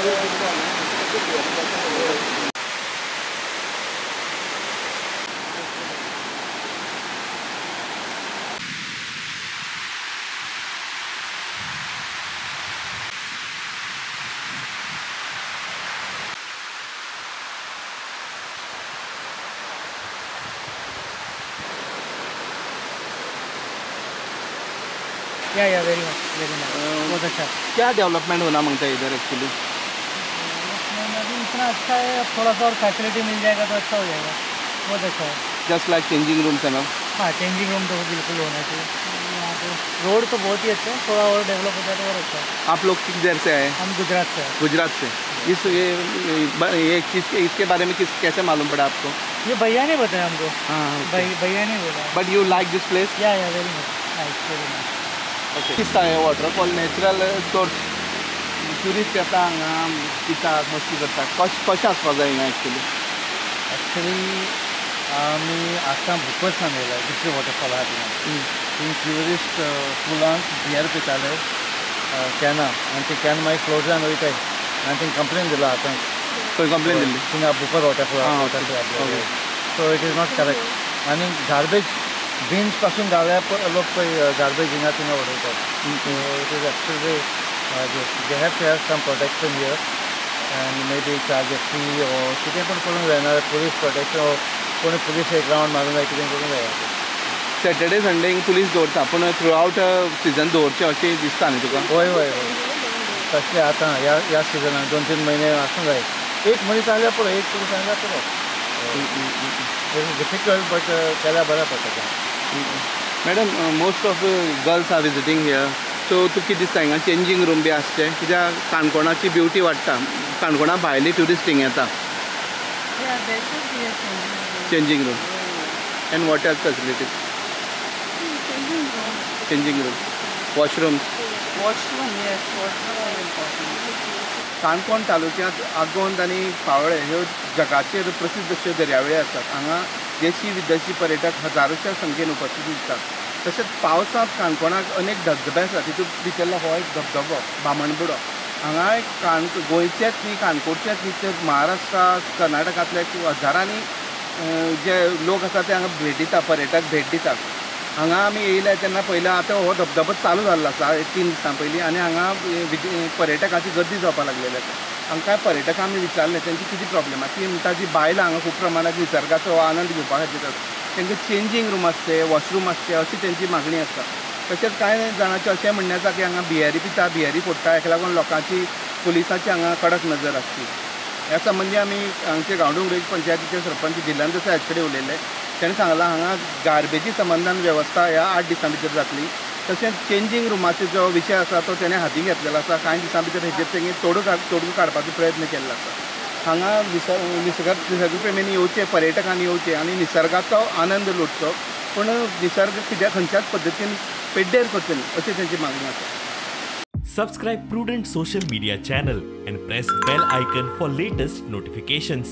या very much बहुत अच्छा। क्या डेवलपमेंट होना मांगता है इधर एक्चुअली? अभी इतना अच्छा है, अब थोड़ा सा और फैसिलिटी मिल जाएगा तो अच्छा हो जाएगा, बहुत अच्छा है। जस्ट लाइक चेंजिंग रूम्स है ना? हाँ, चेंजिंग रूम तो बिल्कुल होना चाहिए यहाँ पे। रोड तो बहुत ही अच्छा है, थोड़ा और डेवलप हो जाए तो और अच्छा है। आप लोग किस देर से आए? हम गुजरात से हैं। गुजरात से। ये चीज़ इसके बारे में कैसे मालूम पड़ा आपको? ये भैया ने बताया हमको। हाँ, भैया ने बोला। But you like this place? Yeah very much nice, very nice. Okay, दिसता आहे वॉटरफॉल नॅचरल सोर्स, ट्युरिस्ट येता हांगा पितात मस्ती करतात. कशें आसपा जाय हिंगा एक्चुली? एक्चुअली आम्ही आसाम भुपसान येयला दुसरे वॉटरफॉल आहा थिंगा ट्युरिस्ट फुलांक बियर पिताले कॅना आनी ते कॅन मागीर क्लोजान वयताय आनी थिंगा कंप्लेन दिला आतां खंय कंप्लेन दिल्ली? थिंगा बुपर waterfall okay. So it is not correct आनी गार्बेज बीन्स पासून लोक पळय गार्बेज हिंगा थिंगा उडयतात. So it is actually they have to have some protection here and maybe charge a fee और कितें पण करूंक जायना, पुलीस प्रोटेक्शन कोणी पुलीस एक राउंड मारूंक जाय, कितें करूंक जाय. सॅटर्डे संडे हिंगा पुलीस दवरता पूण थ्रू आउट सिजन दवरचें अशें दिसता न्ही तुका? वय तशें आतां ह्या सिजनान 2-3 म्हयने आसूंक जाय. एक मनीस आसल्यार पुरो, एक पुलीस आसल्यार पुरो. इट इज डिफिकल्ट बट केल्यार बऱ्या पडटा. Madam, most of girls are visiting here, so तुका कितें दिसता हिंगा चेंजींग रूम बी आसचें? कित्याक काणकोणाची ब्युटी वाडटा, काणकोणा भायली ट्युरिस्ट हिंगा येता. Changing room end what else facilities? Changing room, washrooms. Canacona तालुक्यांत आगोंद आनी पाळोळें ह्यो जगाचेर प्रसिद्ध अश्यो दर्यावेळी आसात. हांगा देशी विदेशी पर्यटक हजारोच्या संख्येन उपस्थित दिसतात. तशेंच पावसांत काणकोणाक अनेक धबधबे आसात. तितूंत भितरलो हो एक धबधबो बामणबुडो. हांगा एक गोंयचेच न्ही, काणकोणचेच न्ही, ते महाराष्ट्रा कर्नाटकांतले हजारांनी जे लोक आसा ते हांगा भेट दिता, पर्यटक भेट दितात. हांगा आमी येयले तेन्ना पयलें आतां हो धबधबो चालू जाल्लो आसा 3 दिसां पयलीं आनी हांगा पर्यटकांची गर्दी जावपाक लागलेली आसा. हांगा कांय पर्यटकांक आमी विचारलें तेंची कितें प्रॉब्लेम आसा. ती म्हणटा जी बायलां हांगा खूब प्रमाणांत निसर्गाचो आनंद घेवपा खातीर तेंकां चेंजींग रूम आसचे, वॉशरूम आसचे अशी तेंची मागणी आसता. तशेंच कांय जाणांचें अशें म्हणणें आसा की हांगा बियरी पिता, बियरी फोडटा, हेका लागून लोकांची पुलिसाची हांगा कडक नजर आसची. ह्या संबंदी आमी हांगचे गांवडोंगरी पंचायतीचे सरपंच जिल्हांत देसाय हाचे कडेन उलयले. तेणें सांगलां हांगा गार्बेजी संबंदान वेवस्था ह्या 8 दिसां भितर जातली. तशेंच चेंजींग रूमाचो जो विशय आसा तो तेणें हाती घेतलेलो आसा. कांय दिसां भितर हेजेर तेंगे तोडगो काडपाचो प्रयत्न केल्लो आसा. हांगा निसर्ग प्रेमींनी येवचें, पर्यटकांनी येवचें आनी निसर्गाचो आनंद लुटचो, पूण निसर्ग कित्याक खंयच्याच पद्दतीन पेड्डेर करचो न्ही अशी तेंची मागणी आसा. Subscribe Prudent social media channel and press bell icon for latest notifications.